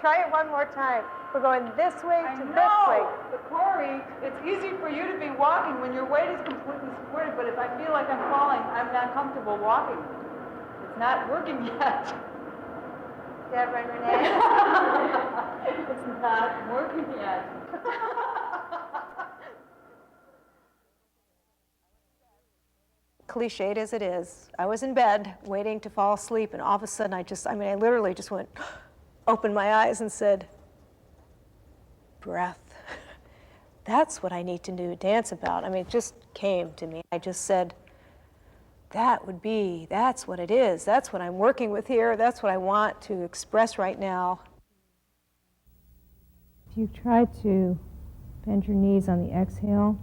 Try it one more time. We're going this way to this way. But Corey, it's easy for you to be walking when your weight is completely supported, but if I feel like I'm falling, I'm not comfortable walking. It's not working yet. Deborah and Renee. It's not working yet. Cliched as it is, I was in bed waiting to fall asleep, and all of a sudden I literally just went, opened my eyes and said, breath. That's what I need to do dance about. I mean, it just came to me. I just said, that's what it is. That's what I'm working with here. That's what I want to express right now. If you try to bend your knees on the exhale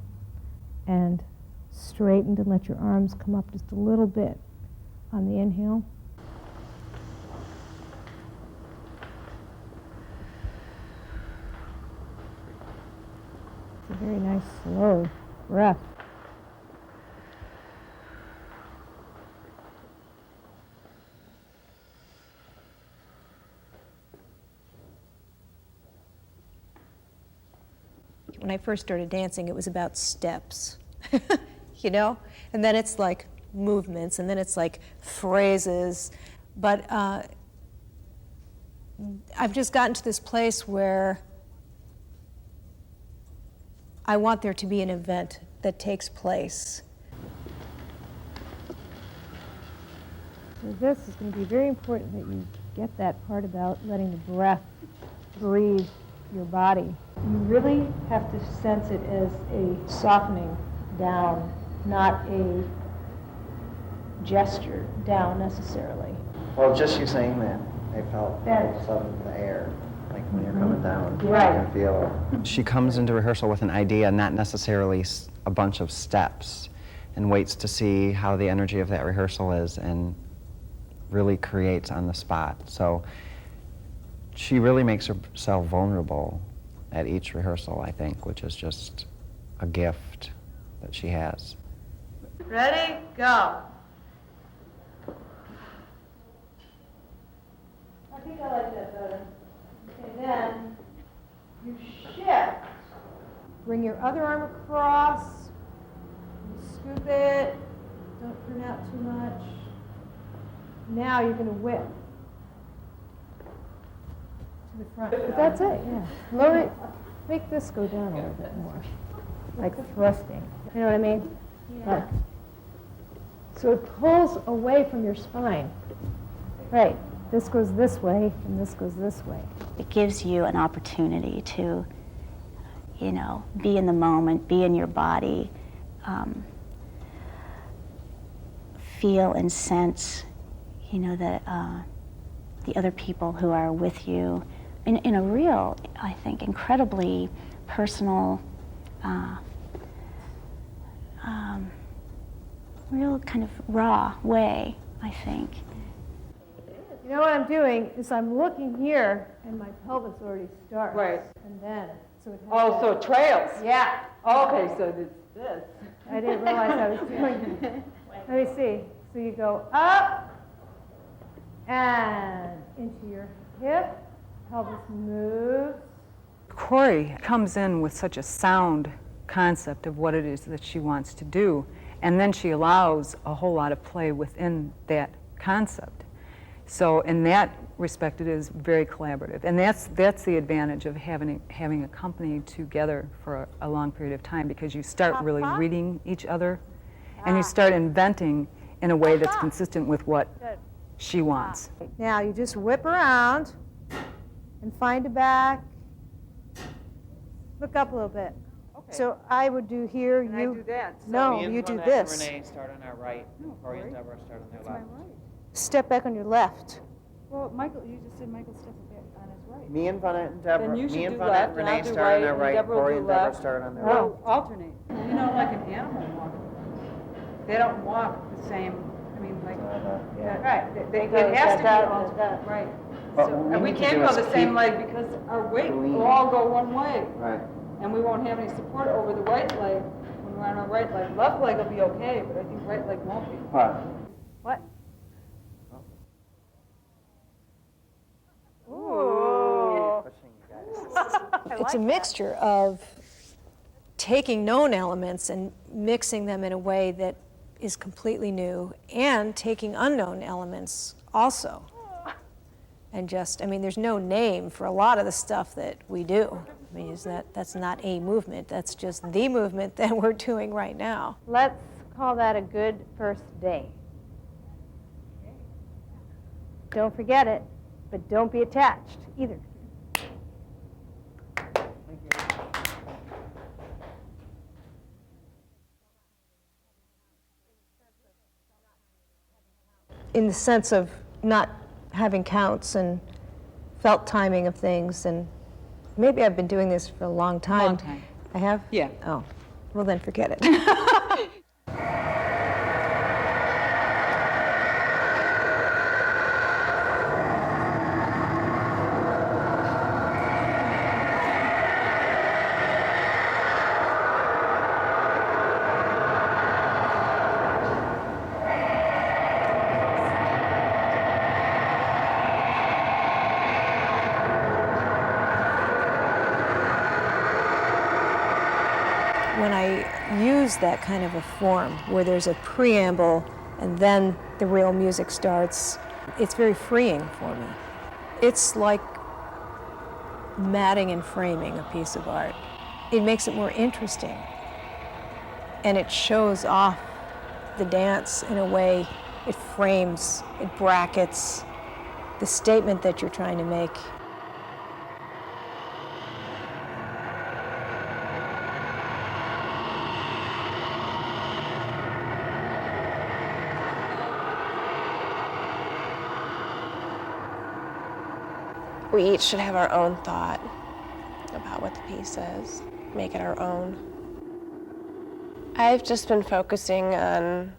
and straighten and let your arms come up just a little bit on the inhale. It's a very nice slow breath. When I first started dancing, it was about steps, you know? And then it's like movements, and then it's like phrases. But I've just gotten to this place where I want there to be an event that takes place. So this is going to be very important that you get that part about letting the breath breathe your body. You really have to sense it as a softening down, not a gesture down necessarily. Well, just you saying that, I felt That- some of the air, like when you're coming down. Right. I can feel it. She comes into rehearsal with an idea, not necessarily a bunch of steps, and waits to see how the energy of that rehearsal is and really creates on the spot. So she really makes herself vulnerable at each rehearsal, I think, which is just a gift that she has. Ready? Go. I think I like that better. Okay, then you shift. Bring your other arm across. You scoop it. Don't turn out too much. Now you're going to whip to the front. But that's it, yeah. Lower it. Make this go down a little bit more. Like thrusting. You know what I mean? Yeah. Like, so it pulls away from your spine. Right. This goes this way, and this goes this way. It gives you an opportunity to, you know, be in the moment, be in your body, feel and sense, you know, the other people who are with you in a real, I think, incredibly personal, real kind of raw way, I think. You know what I'm doing is I'm looking here, and my pelvis already starts. Right. And then, so it has Oh, so it trails. Yeah. Okay, so it's this. I didn't realize I was doing it. Let me see. So you go up and into your hip. Pelvis moves. Corey comes in with such a sound concept of what it is that she wants to do, and then she allows a whole lot of play within that concept. So in that respect, it is very collaborative, and that's the advantage of having a company together for a long period of time, because you start really reading each other, and you start inventing in a way that's consistent with what she wants. Now you just whip around and find a back. Look up a little bit. Okay. So I would do here. And I do that. So No, Me and you do Lynette this. and Renee start on our right. Corey and Deborah start on their left. Step back on your left. Well, Michael, you just said Michael stepped back on his right. Me and Lynette and Deborah. Then you should me and do Lynette left, and and I'll Renee do start on right, our and right. Deborah will Corey do and Deborah left. start on their We'll right. alternate. You know, like an animal walking. They don't walk the same. I mean, like Yeah. right. It Right, has to be that, alternate. that. Right. But So, what and we we need to can't do go is the same keep leg because our weight clean. will all go one way, Right. and we won't have any support over the right leg when we're on our right leg. Left leg will be okay, but I think right leg won't be. What? What? Ooh. It's a mixture of taking known elements and mixing them in a way that is completely new, and taking unknown elements also. And just, I mean, there's no name for a lot of the stuff that we do. I mean, that's not a movement, that's just the movement that we're doing right now. Let's call that a good first day. Don't forget it, but don't be attached either. In the sense of not having counts and felt timing of things, and maybe I've been doing this for a long time. Long time. I have? Yeah. Oh, well then forget it. When I use that kind of a form where there's a preamble and then the real music starts, it's very freeing for me. It's like matting and framing a piece of art. It makes it more interesting, and it shows off the dance in a way. It frames, it brackets the statement that you're trying to make. We each should have our own thought about what the piece is, make it our own. I've just been focusing on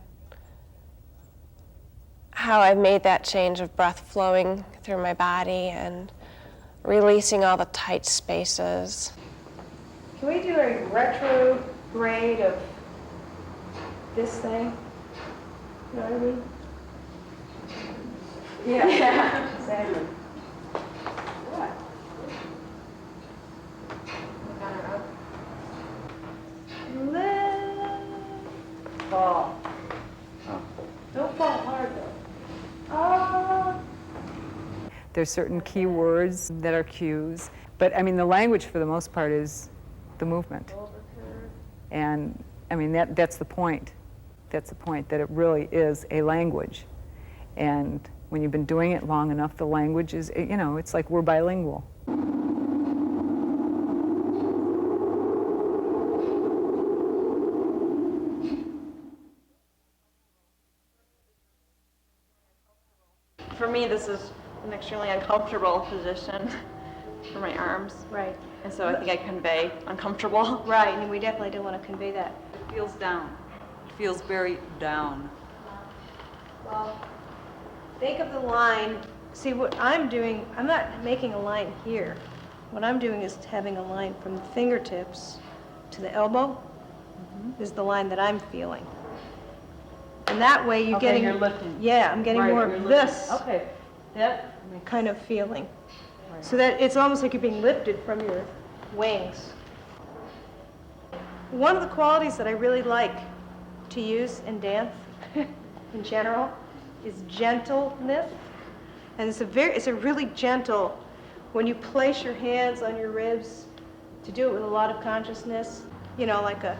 how I've made that change of breath flowing through my body and releasing all the tight spaces. Can we do a retrograde of this thing? You know what I mean? Yeah, exactly. What? Let fall. Don't fall hard though. There's certain key words that are cues, but I mean, the language for the most part is the movement. And I mean, that's the point. That's the point, that it really is a language. And when you've been doing it long enough, the language is, you know, it's like we're bilingual. For me, this is an extremely uncomfortable position for my arms. Right. And so I think I convey uncomfortable. Right, and we definitely don't want to convey that. It feels down. It feels very down. Well, think of the line. See, what I'm doing, I'm not making a line here. What I'm doing is having a line from the fingertips to the elbow is the line that I'm feeling. And that way you're getting... you're lifting. Yeah, I'm getting Right, more you're of lifting. this Okay. That makes kind of feeling. So that it's almost like you're being lifted from your wings. One of the qualities that I really like to use in dance in general is gentleness. And it's a really gentle, when you place your hands on your ribs, to do it with a lot of consciousness, you know, like a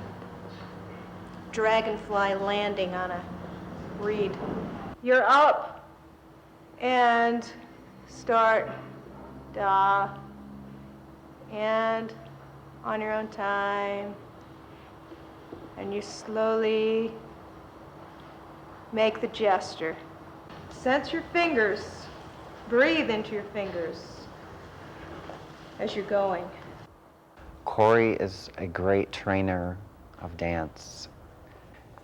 dragonfly landing on a reed. You're up and start da, and on your own time, and you slowly make the gesture. Sense your fingers, breathe into your fingers as you're going. Corey is a great trainer of dance.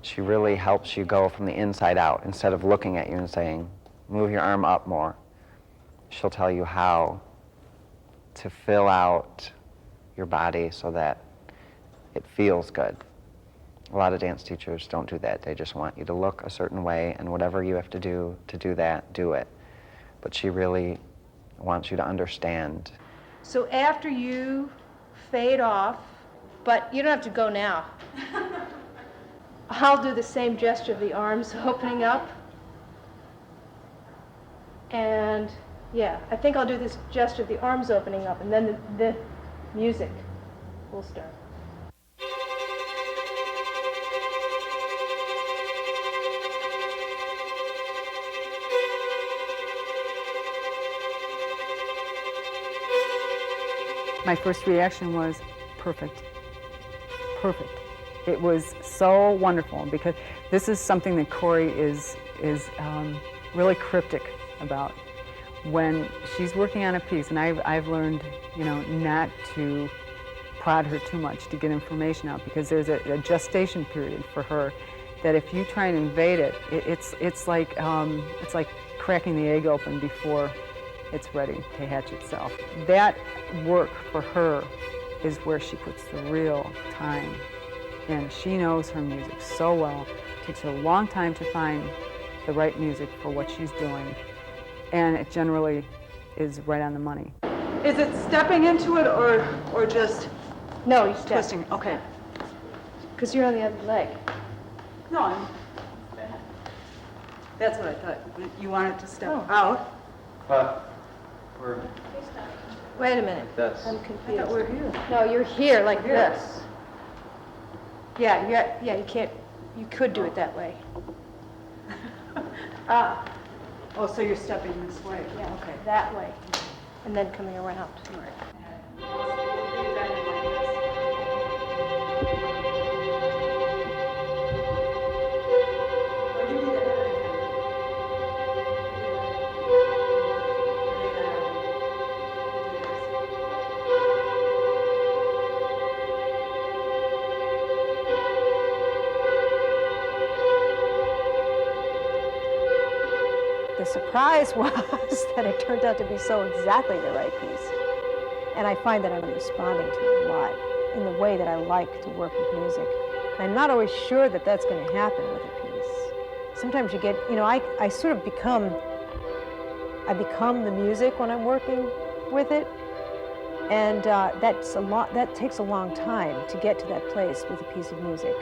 She really helps you go from the inside out instead of looking at you and saying, move your arm up more. She'll tell you how to fill out your body so that it feels good. A lot of dance teachers don't do that. They just want you to look a certain way, and whatever you have to do that, do it. But she really wants you to understand. So after you fade off, but you don't have to go now. I'll do the same gesture of the arms opening up. And yeah, I think I'll do this gesture of the arms opening up, and then the music will start. My first reaction was perfect. Perfect. It was so wonderful because this is something that Corey is really cryptic about. When she's working on a piece, and I've learned, you know, not to prod her too much to get information out, because there's a gestation period for her that if you try and invade it, it's like cracking the egg open before it's ready to hatch itself. That work for her is where she puts the real time in. She knows her music so well. It takes her a long time to find the right music for what she's doing, and it generally is right on the money. Is it stepping into it or just No, you step. twisting? Okay. Because you're on the other leg. No, that's what I thought. You wanted to step Oh. out. We're Wait a minute. this. I'm I confused. thought we're here. No, you're here like this. Yeah, you can't, you could do it that way. Ah, Oh, so you're stepping this way. yeah, Okay. that way. And then coming around. The surprise was that it turned out to be so exactly the right piece. And I find that I'm responding to it a lot in the way that I like to work with music. And I'm not always sure that that's going to happen with a piece. Sometimes you get, you know, I sort of become the music when I'm working with it. And that takes a long time to get to that place with a piece of music.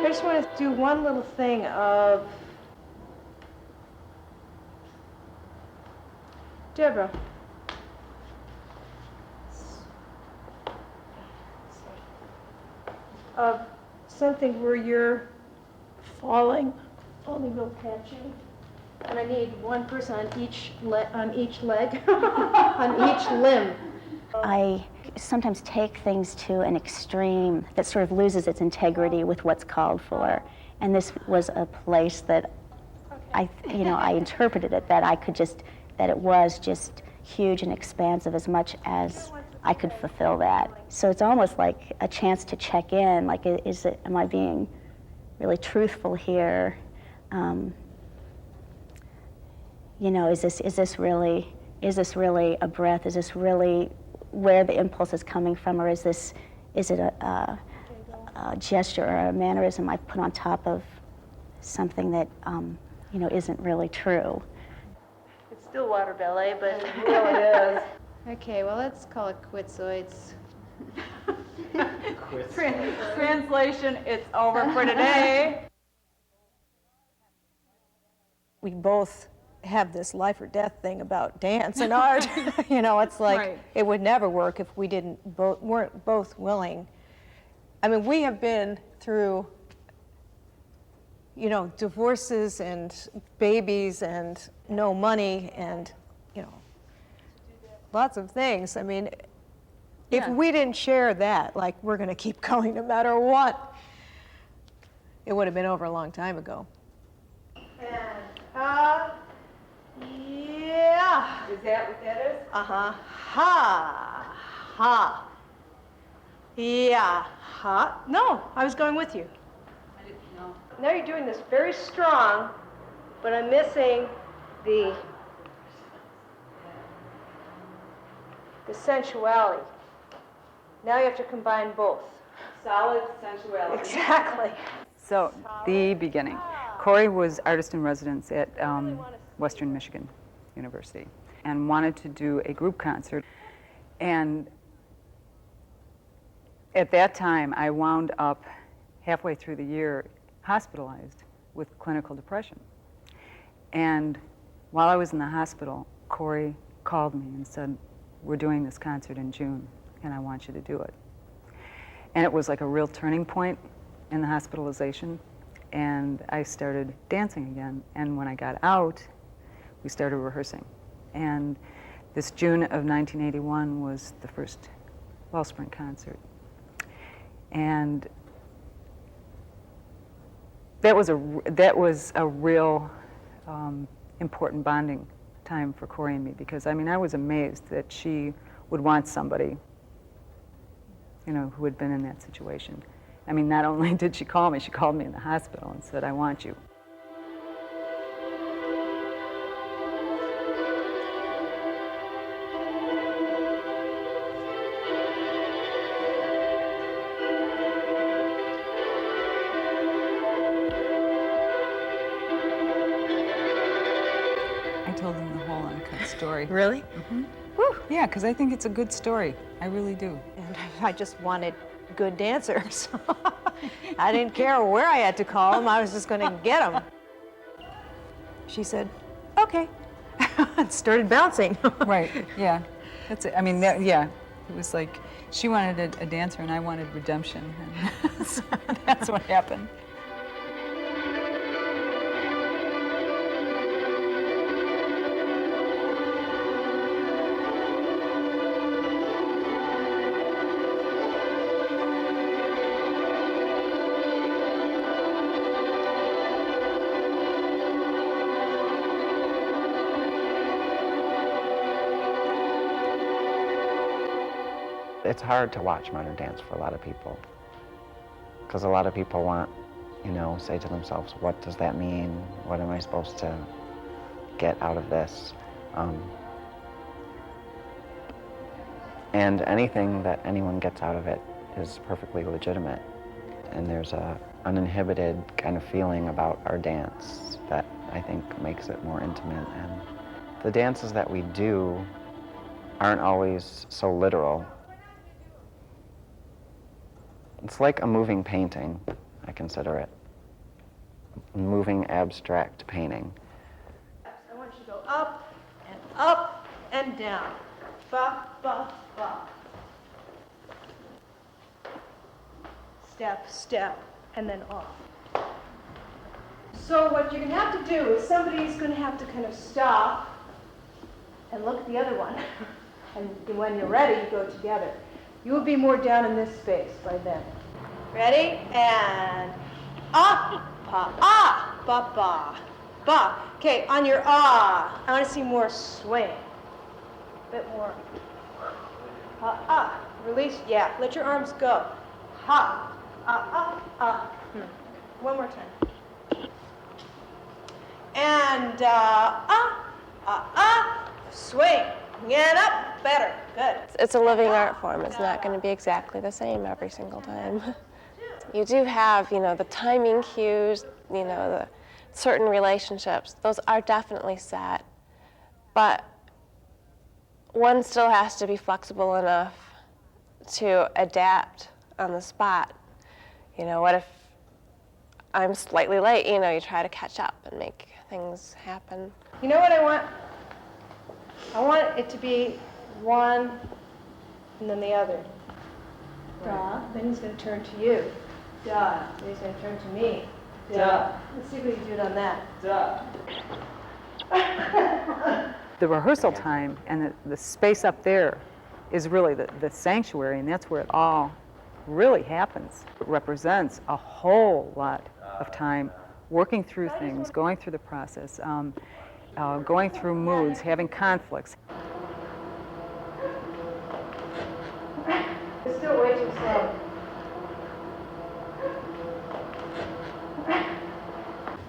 I just want to do one little thing of Deborah. Of something where you're falling, only real catching, and I need one person on each leg, on each limb. I sometimes take things to an extreme that sort of loses its integrity with what's called for. And this was a place that I interpreted it that it was just huge and expansive as much as I could fulfill that. So it's almost like a chance to check in, like, am I being really truthful here? Is this really a breath? Is this really where the impulse is coming from, or is it a gesture or a mannerism I put on top of something that isn't really true? It's still water ballet, but It really is. okay. Well, let's call it quitsoids. Translation, it's over for today. We both have this life or death thing about dance and art. It's like Right. it would never work if we weren't both willing. I mean, we have been through, divorces and babies and no money and, lots of things. I mean, if we didn't share that, like we're going to keep going no matter what, it would have been over a long time ago. And, yeah. Is that what that is? Ha, ha. Yeah. Huh? No, I was going with you. I didn't know. Now you're doing this very strong, but I'm missing the sensuality. Now you have to combine both. Solid sensuality. Exactly. So, the beginning. Corey was artist in residence at Western Michigan University and wanted to do a group concert. And at that time, I wound up halfway through the year hospitalized with clinical depression. And while I was in the hospital, Corey called me and said, "We're doing this concert in June, and I want you to do it." And it was like a real turning point in the hospitalization, and I started dancing again. And when I got out, we started rehearsing. And this June of 1981 was the first Wellspring concert. And that was a real important bonding time for Corey and me, because I mean, I was amazed that she would want somebody, you know, who had been in that situation. I mean, not only did she call me in the hospital and said, "I want you." I told them the whole uncut story. Really? Yeah, because I think it's a good story. I really do. And I just wanted good dancers. I didn't care where I had to call them. I was just going to get them. She said, "Okay," and started bouncing. Right, yeah. That's it. I mean, yeah. It was like she wanted a dancer and I wanted redemption. And so that's what happened. It's hard to watch modern dance for a lot of people, because a lot of people want, you know, say to themselves, what does that mean? What am I supposed to get out of this? And anything that anyone gets out of it is perfectly legitimate. And there's a uninhibited kind of feeling about our dance that I think makes it more intimate. And the dances that we do aren't always so literal. It's like a moving painting, I consider it. A moving abstract painting. I want you to go up and down. Ba, ba, ba. Step, step, and then off. So what you're going to have to do is somebody's going to have to kind of stop and look at the other one. And when you're ready, you go together. You will be more down in this space by then. Ready? And ah, pa, ah, ba, ba, ba. Okay, on your ah, I want to see more swing. A bit more. Ah, ah. Release. Yeah, let your arms go. Ha, ah, ah, ah. One more time. And swing. Get up. Better. Good. It's a living art form. It's not going to be exactly the same every single time. You do have, you know, the timing cues, you know, the certain relationships. Those are definitely set, but one still has to be flexible enough to adapt on the spot. You know, what if I'm slightly late? You know, you try to catch up and make things happen. You know what I want? I want it to be one and then the other. Da. Then he's going to turn to you. Da. Then he's going to turn to me. Da. Let's see if we can do it on that. Da. The rehearsal time and the space up there is really the sanctuary, and that's where it all really happens. It represents a whole lot of time working through things, going through the process, going through moods, having conflicts. It's still way too slow.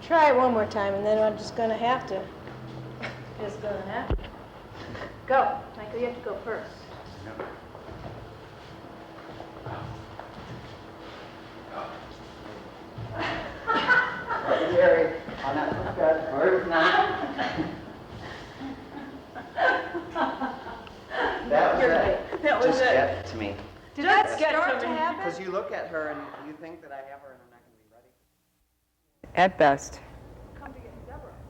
Try it one more time, and then I'm just gonna have to. Just gonna have to. Go. Michael, you have to go first. Jerry, on that looks good, or it's not. That was it. That was Just it. get to me. Did that start to happen? Because you look at her and you think that I have her and I'm not going to be ready. At best,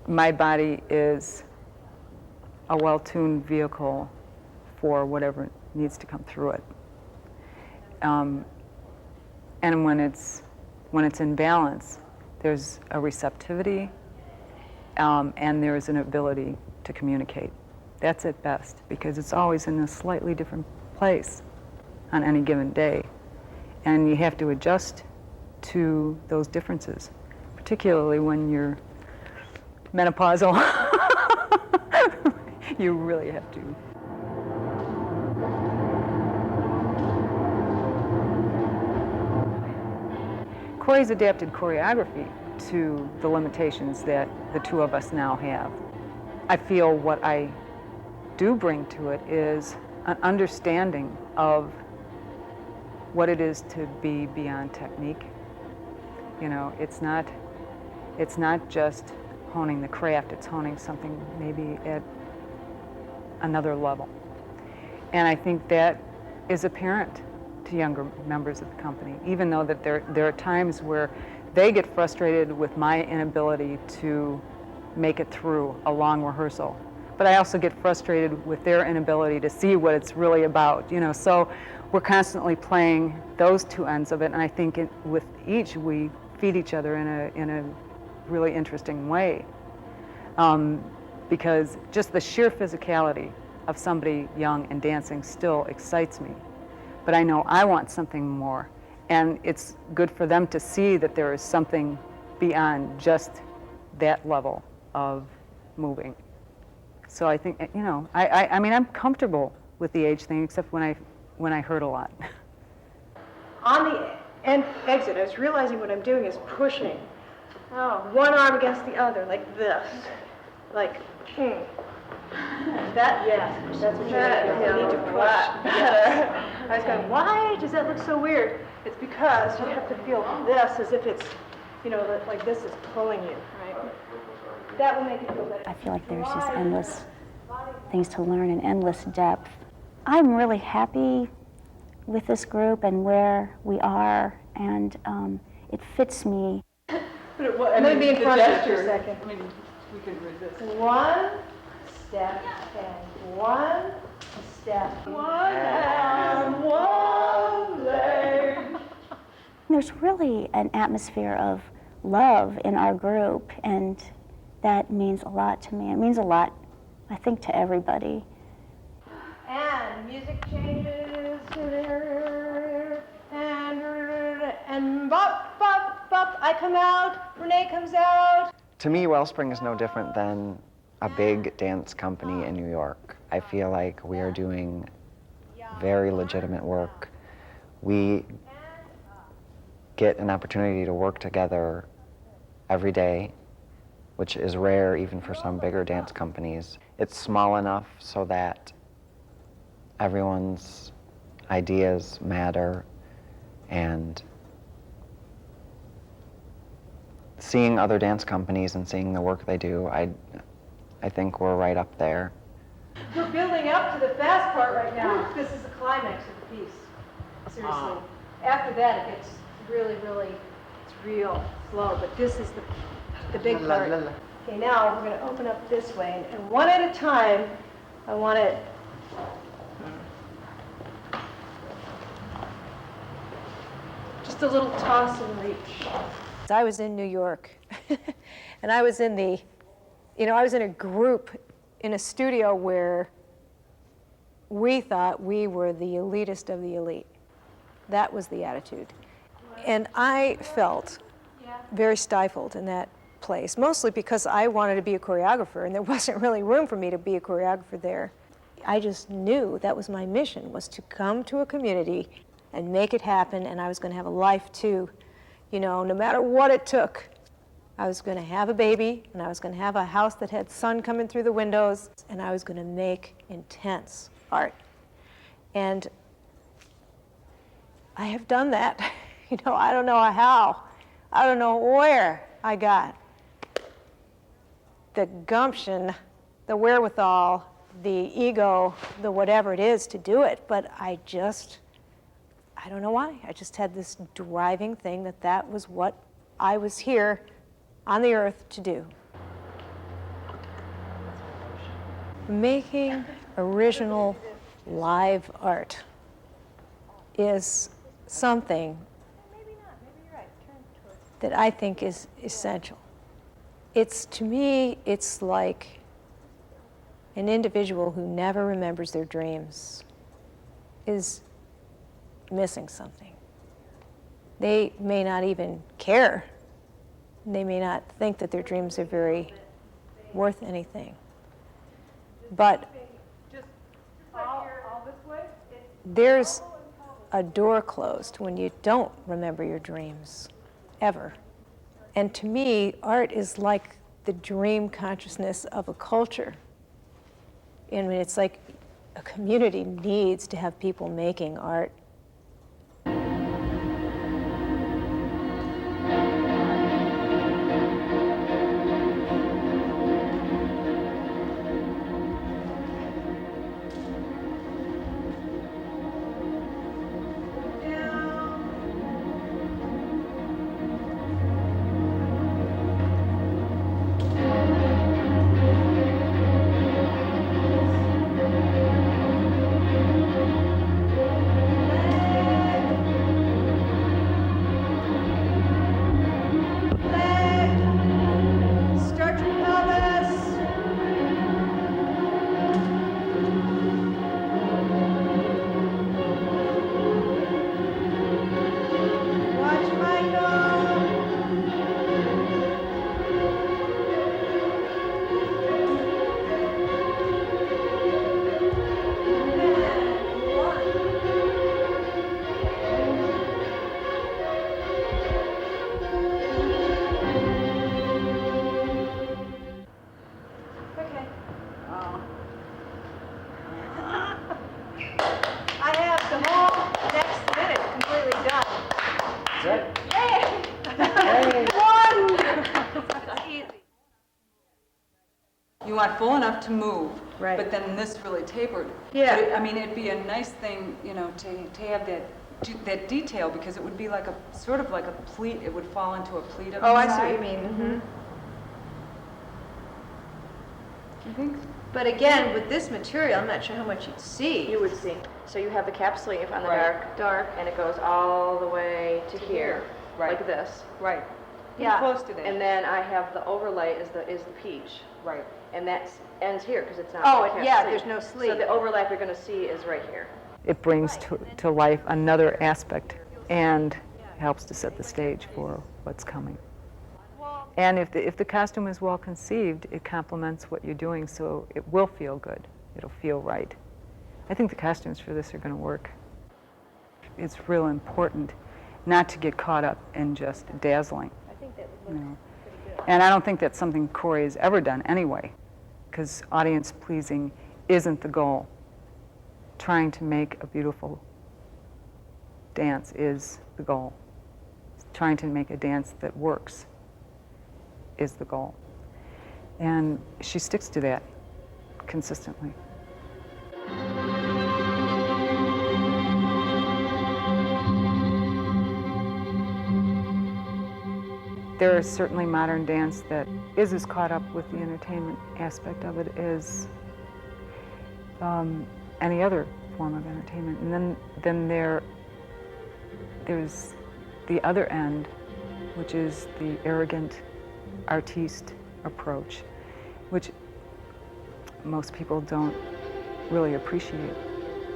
my body is a well-tuned vehicle for whatever needs to come through it. And when it's in balance, there's a receptivity and there's an ability to communicate. That's at best, because it's always in a slightly different place on any given day. And you have to adjust to those differences, particularly when you're menopausal. You really have to. Corey's adapted choreography to the limitations that the two of us now have. I feel what I do bring to it is an understanding of what it is to be beyond technique. You know, it's not just honing the craft, it's honing something maybe at another level. And I think that is apparent to younger members of the company, even though that there are times where they get frustrated with my inability to make it through a long rehearsal. But I also get frustrated with their inability to see what it's really about, you know. So we're constantly playing those two ends of it, and I think with each we feed each other in a really interesting way. Because just the sheer physicality of somebody young and dancing still excites me. But I know I want something more, and it's good for them to see that there is something beyond just that level of moving. So I think, you know, I mean, I'm comfortable with the age thing, except when I hurt a lot. On the end exit, I was realizing what I'm doing is pushing one arm against the other, like this. Like, that, yes, that's what you need to push. Yes. I was going, why does that look so weird? It's because you have to feel this as if it's, you know, like this is pulling you, right? That will make it feel better. I feel like there's just endless things to learn and endless depth. I'm really happy with this group and where we are, and it fits me. Let me be in front of you for a second. I mean, we could resist. One step and one step. One hand, one leg. There's really an atmosphere of love in our group, and that means a lot to me. It means a lot, I think, to everybody. And music changes, and bop, bop, bop, I come out, Renee comes out. To me, Wellspring is no different than a big dance company in New York. I feel like we are doing very legitimate work. We get an opportunity to work together every day, which is rare even for some bigger dance companies. It's small enough so that everyone's ideas matter, and seeing other dance companies and seeing the work they do, I think we're right up there. We're building up to the fast part right now. This is the climax of the piece. Seriously. After that, it gets really, it's real slow, but this is the big part. Okay, now we're going to open up this way, and one at a time, I want it. Just a little toss and reach. I was in New York, and I was in a group in a studio where we thought we were the elitist of the elite. That was the attitude. And I felt very stifled in that place, mostly because I wanted to be a choreographer, and there wasn't really room for me to be a choreographer there. I just knew that was my mission, was to come to a community and make it happen, and I was going to have a life too. You know, no matter what it took. I was going to have a baby, and I was going to have a house that had sun coming through the windows, and I was going to make intense art. And I have done that. You know, I don't know how. I don't know where I got the gumption, the wherewithal, the ego, the whatever it is to do it, but I don't know why. I just had this driving thing that was what I was here on the earth to do. Making original live art is something that I think is essential. To me, it's like an individual who never remembers their dreams is missing something. They may not even care. They may not think that their dreams are very worth anything. But there's a door closed when you don't remember your dreams, ever. And to me, art is like the dream consciousness of a culture. And it's like a community needs to have people making art. You want full enough to move, Right. but then this really tapered. Yeah. But I mean, it'd be a nice thing, you know, to have that detail, because it would be like a sort of like a pleat. It would fall into a pleat up Oh, the I see side. what you mean. Mm-hmm. I think. But again, with this material, I'm not sure how much you'd see. You would see. So you have the cap sleeve on the Right. dark, and it goes all the way to here, Right. like this. Right. Yeah. Close to that. And then I have the overlay is the peach, right. and that ends here because it's not. Oh, the cap yeah, sleeve. there's no sleeve. So the overlap you're going to see is right here. It brings to life another aspect and helps to set the stage for what's coming. And if the costume is well conceived, it complements what you're doing, so it will feel good. It'll feel right. I think the costumes for this are going to work. It's real important not to get caught up in just dazzling. I think that You know. And I don't think that's something Corey has ever done anyway, because audience pleasing isn't the goal. Trying to make a beautiful dance is the goal. Trying to make a dance that works is the goal. And she sticks to that consistently. There is certainly modern dance that is as caught up with the entertainment aspect of it as any other form of entertainment. And then there's the other end, which is the arrogant artiste approach, which most people don't really appreciate,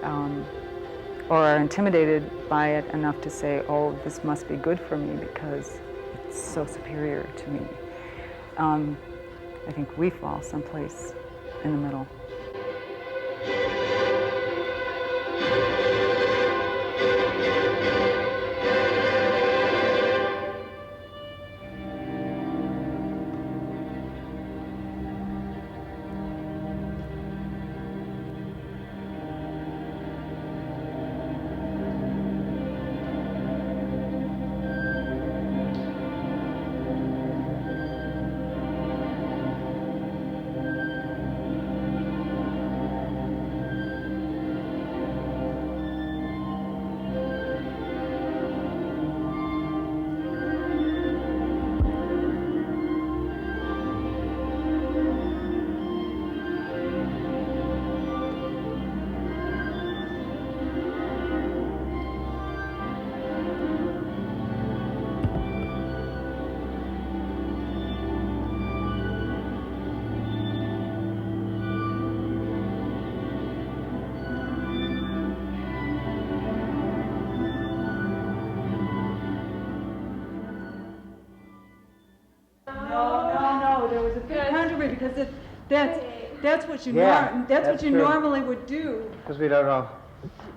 or are intimidated by it enough to say, oh, this must be good for me because it's so superior to me. I think we fall someplace in the middle. because that's what you Yeah, that's what that's you true. normally would do. Because we don't know.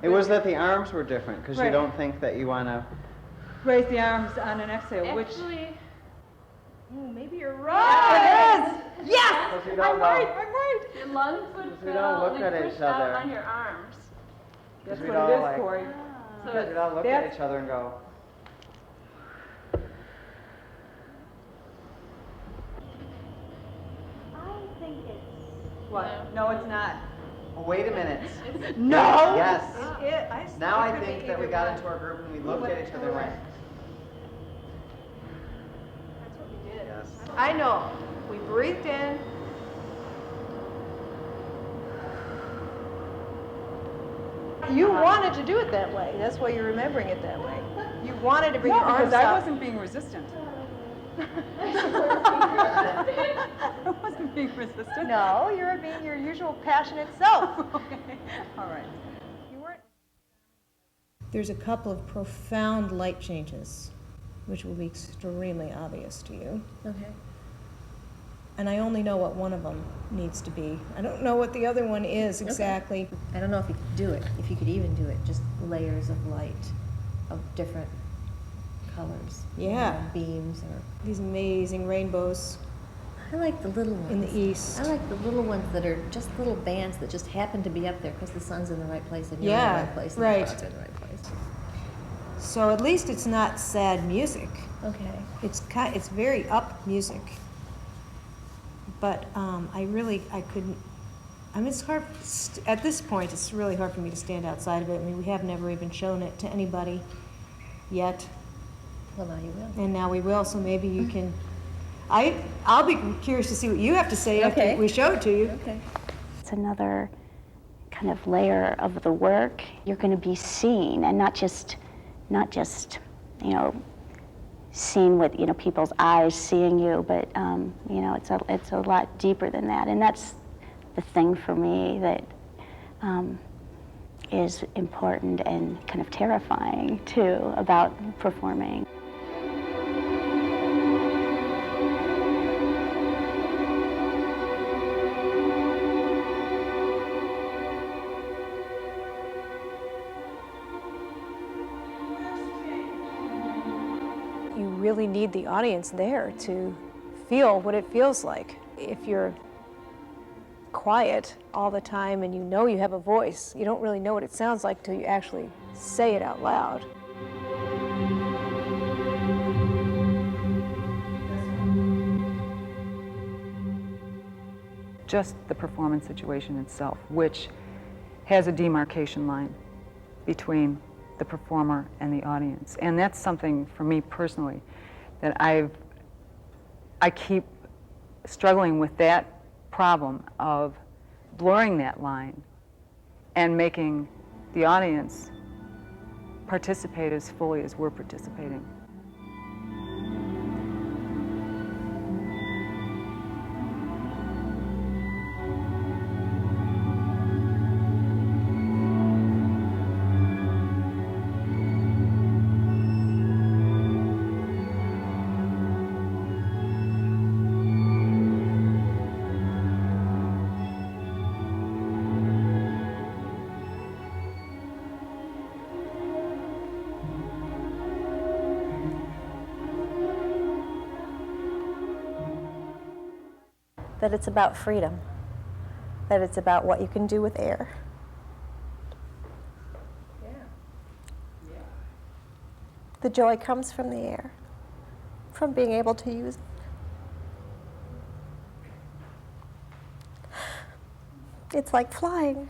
It was that the arms were different, because you Right. don't think that you want to. Raise the arms on an exhale, which Maybe you're right. it is. Yes, Because we I'm don't right. know. I'm right. Your lungs would We fill don't look and at push each out other. on your arms. That's we what don't it is, like- Corey. Because we don't look at each other and go. What? No, it's not. Oh, wait a minute. No. Yes. It, Now I think that we got into our group and we looked at each other and went. That's what we did. Yes. I know. We breathed in. You wanted to do it that way. That's why you're remembering it that way. You wanted to bring your arms because I up. wasn't being resistant. I wasn't being resistant. No, you're being your usual passionate self. Okay. All right. You weren't. There's a couple of profound light changes, which will be extremely obvious to you. Okay. And I only know what one of them needs to be. I don't know what the other one is exactly. I don't know if you could do it, if you could even do it, just layers of light of different colors. Yeah. You know, beams or. These amazing rainbows I like the little ones. in the east. I like the little ones that are just little bands that just happen to be up there because the sun's in the right place and you're in Yeah, the right place and right. the clouds are in the right place. So at least it's not sad music. Okay. It's very up music. But I couldn't. I mean, it's hard at this point. It's really hard for me to stand outside of it. I mean, we have never even shown it to anybody yet, Well, now you will. and now we will. So maybe you can. I'll be curious to see what you have to say Okay. after we show it to you. Okay. It's another kind of layer of the work. You're going to be seen, and not just seen with people's eyes seeing you, but it's a lot deeper than that. And that's the thing for me that is important and kind of terrifying too about performing. You really need the audience there to feel what it feels like. If you're quiet all the time and you know you have a voice, you don't really know what it sounds like till you actually say it out loud. Just the performance situation itself, which has a demarcation line between the performer and the audience. And that's something for me personally that I keep struggling with, that problem of blurring that line and making the audience participate as fully as we're participating. That it's about freedom, that it's about what you can do with air. The joy comes from the air, from being able to use it. It's like flying.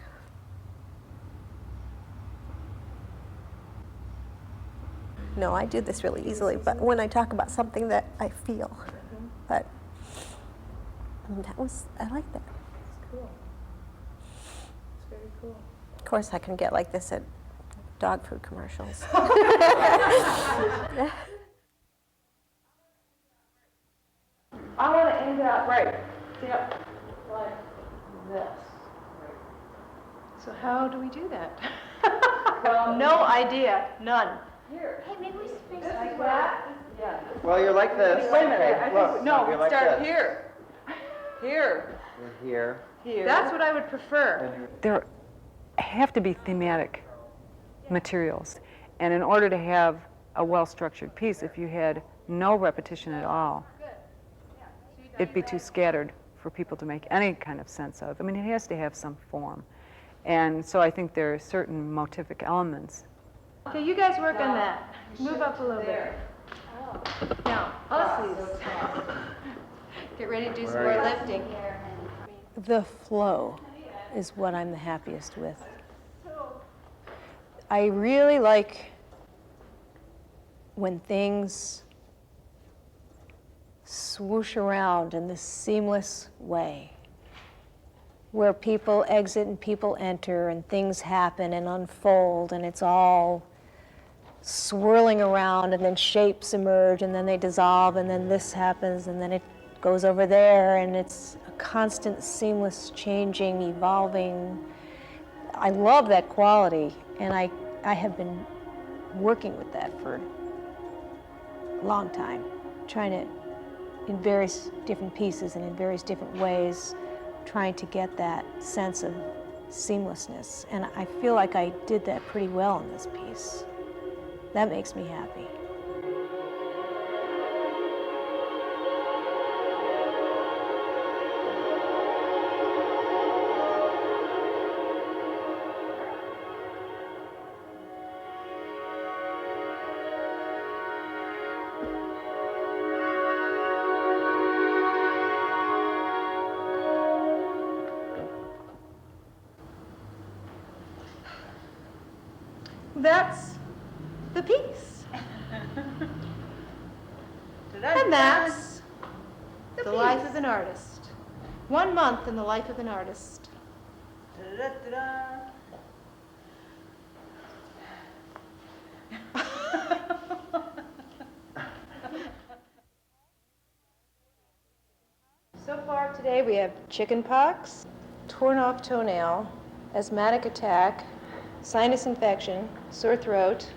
No, I do this really easily, but when I talk about something that I feel, but I like that. It's cool. It's very cool. Of course, I can get like this at dog food commercials. I want to end up right. Yep. Like this. So how do we do that? No idea, none. Here. Hey, maybe we space Like that. Yeah. Well, you're like this. Wait a minute. Okay, I think look, no, you're we like start this. here. Here. Here. That's what I would prefer. There have to be thematic materials. And in order to have a well-structured piece, if you had no repetition at all, it'd be too scattered for people to make any kind of sense of. I mean, it has to have some form. And so I think there are certain motivic elements. Okay, you guys work on that. Move up a little bit. Now, Aussies. Get ready to do some more lifting. The flow is what I'm the happiest with. I really like when things swoosh around in this seamless way, where people exit and people enter and things happen and unfold and it's all swirling around and then shapes emerge and then they dissolve and then this happens and then it goes over there and it's a constant seamless changing, evolving. I love that quality, and I have been working with that for a long time, trying to, in various different pieces and in various different ways, trying to get that sense of seamlessness. And I feel like I did that pretty well in this piece. That makes me happy. That's the piece. And that's the life of an artist. 1 month in the life of an artist. So far today we have chicken pox, torn off toenail, asthmatic attack, sinus infection, sore throat.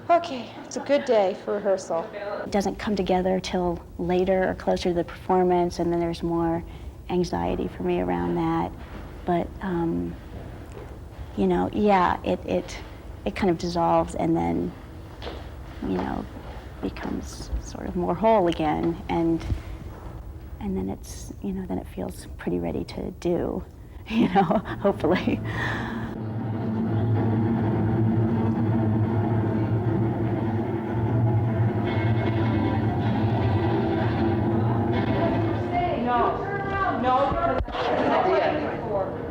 Okay, it's a good day for rehearsal. It doesn't come together till later or closer to the performance, and then there's more anxiety for me around that. But you know, yeah, it kind of dissolves and then, you know, becomes sort of more whole again, and then it's, you know, then it feels pretty ready to do, you know, hopefully.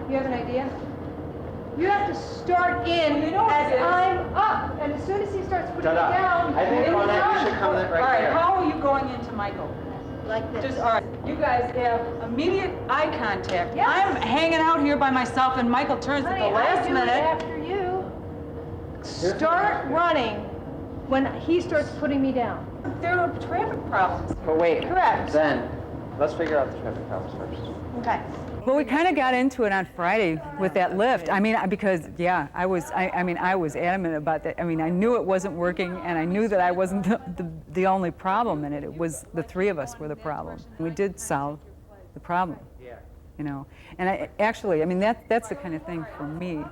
You have an idea? You have to start in as I'm up, and as soon as he starts putting it down, I think on that you should come right All right, there. how are you going into Michael? like this. Just, all right, you guys have immediate eye contact. Yes. I'm hanging out here by myself and Michael turns at Honey, the last I do it minute. after you. Start running when he starts putting me down. There are traffic problems. But wait, Correct. then, let's figure out the traffic problems first. Okay. Well, we kind of got into it on Friday with that lift. I mean, because, yeah, I was adamant about that. I mean, I knew it wasn't working, and I knew that I wasn't the only problem in it. It was the three of us were the problem. We did solve the problem, you know. And actually, I mean, that's the kind of thing for me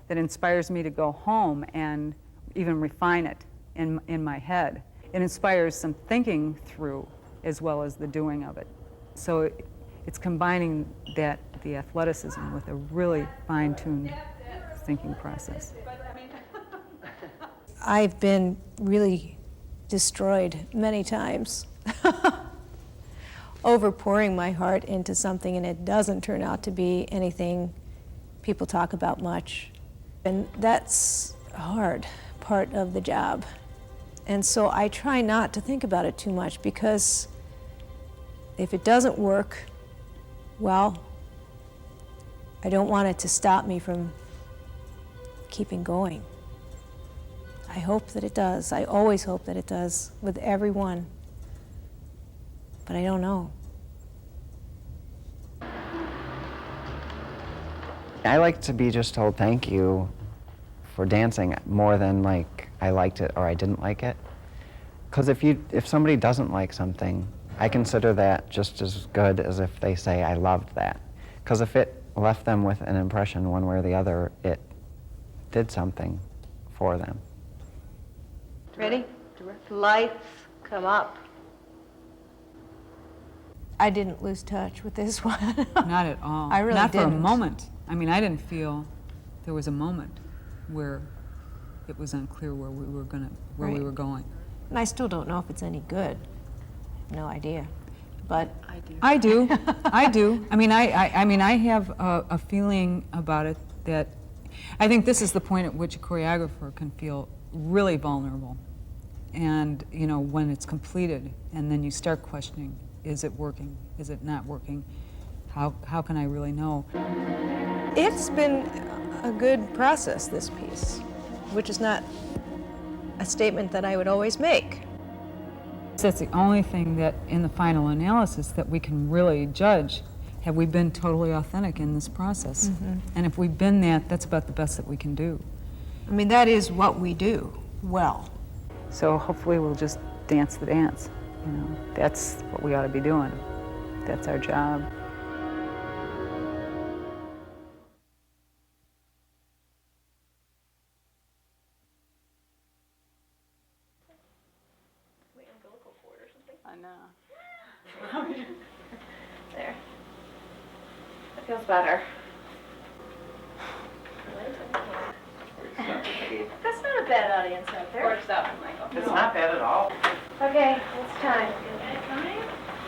that inspires me to go home and even refine it in my head. It inspires some thinking through as well as the doing of it. So it's combining the athleticism with a really fine-tuned thinking process. I've been really destroyed many times, overpouring my heart into something and it doesn't turn out to be anything people talk about much. And that's a hard part of the job. And so I try not to think about it too much, because if it doesn't work, well, I don't want it to stop me from keeping going. I hope that it does. I always hope that it does with everyone. But I don't know. I like to be just told thank you for dancing more than like I liked it or I didn't like it. Because if somebody doesn't like something, I consider that just as good as if they say I loved that. Because if it left them with an impression one way or the other, it did something for them. Ready? Lights, come up. I didn't lose touch with this one. Not at all. I really Not for a didn't. moment. I mean, I didn't feel there was a moment where it was unclear where we were we Right. were going. And I still don't know if it's any good. No idea. But I do. I do. I mean, I have a feeling about it that I think this is the point at which a choreographer can feel really vulnerable. And, you know, when it's completed, and then you start questioning, is it working? Is it not working? How can I really know? it's been a good process, this piece, which is not a statement that I would always make. That's the only thing that, in the final analysis, that we can really judge. Have we been totally authentic in this process? And if we've been that, that's about the best that we can do. I mean, that is what we do well. So hopefully we'll just dance the dance. You know, that's what we ought to be doing. That's our job. I know. There. That feels better. That's not a bad audience out there. Works out, Michael. It's not bad at all. Okay, it's time.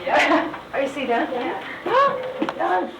Yeah. Are you see done? Yeah. Done.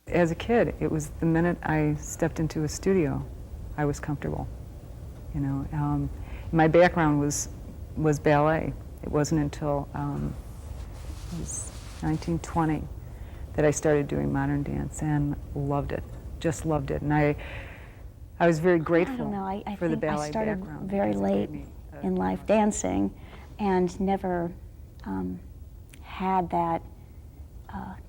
As a kid, it was the minute I stepped into a studio, I was comfortable. You know, my background was ballet. It wasn't until it was 1920 that I started doing modern dance and loved it, just loved it. And I was very grateful I don't know. I for the think I ballet started background. very because it gave late me a- in life dancing, and never had that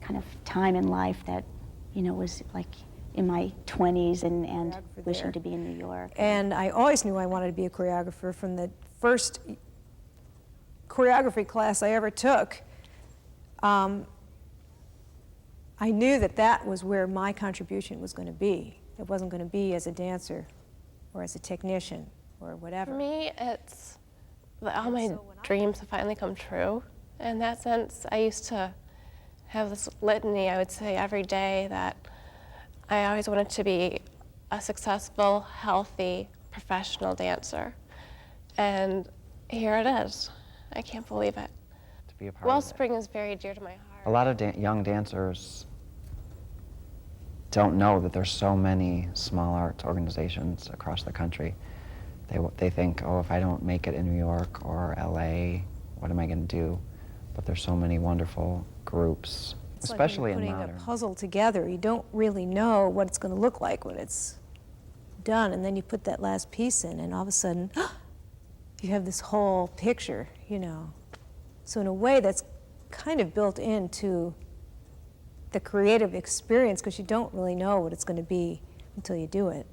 kind of time in life that, you know, was like in my 20s and wishing to be in New York. And I always knew I wanted to be a choreographer from the first choreography class I ever took. I knew that that was where my contribution was going to be. It wasn't going to be as a dancer or as a technician or whatever. For me, it's all my dreams have finally come true. In that sense, I used to have this litany, I would say, every day that I always wanted to be a successful, healthy, professional dancer. And here it is. I can't believe it. To be a part Wellspring is very dear to my heart. of it. A lot of young dancers don't know that there's so many small arts organizations across the country. They think, oh, if I don't make it in New York or LA, what am I going to do? But there's so many wonderful groups, It's especially like when in you're modern. putting a puzzle together. You don't really know what it's going to look like when it's done, and then you put that last piece in, and all of a sudden, you have this whole picture, you know. So in a way, that's kind of built into the creative experience, because you don't really know what it's going to be until you do it.